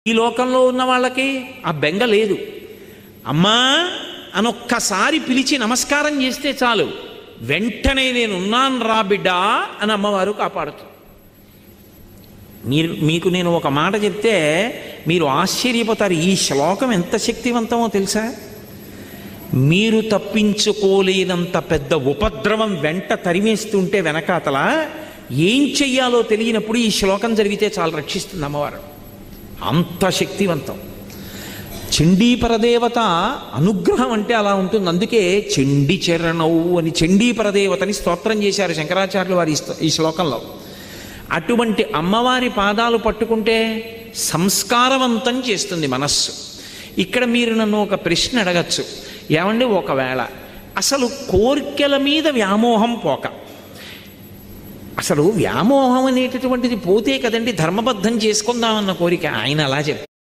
ఈ లోకంలో ఉన్న వాళ్ళకి ఆ బెంగ లేదు. అమ్మా అనొక్కసారి పిలిచి నమస్కారం చేస్తే చాలు, వెంటనే నేనున్నాను రా బిడ్డా అని అమ్మవారు కాపాడుతుంది. మీకు నేను ఒక మాట చెప్తే మీరు ఆశ్చర్యపోతారు. ఈ శ్లోకం ఎంత శక్తివంతమో తెలుసా? మీరు తప్పించుకోలేనంత పెద్ద ఉపద్రవం వెంట తరిమేస్తుంటే వెనకాతల ఏం చెయ్యాలో తెలియనప్పుడు ఈ శ్లోకం జరిగితే చాలా రక్షిస్తుంది అమ్మవారు. అంత శక్తివంతం. చండీపరదేవత అనుగ్రహం అంటే అలా ఉంటుంది. అందుకే చండీ చరణవు అని చండీపరదేవతని స్తోత్రం చేశారు శంకరాచార్యులు వారి ఈ శ్లోకంలో. అటువంటి అమ్మవారి పాదాలు పట్టుకుంటే సంస్కారవంతం చేస్తుంది మనస్సు. ఇక్కడ మీరు నన్ను ఒక ప్రశ్న అడగచ్చు, ఏమండి ఒకవేళ అసలు కోర్కెల మీద వ్యామోహం పోక, అసలు వ్యామోహం అనేటటువంటిది పోతే కదండి ధర్మబద్ధం చేసుకుందామన్న కోరిక. ఆయన అలా చెప్తారు.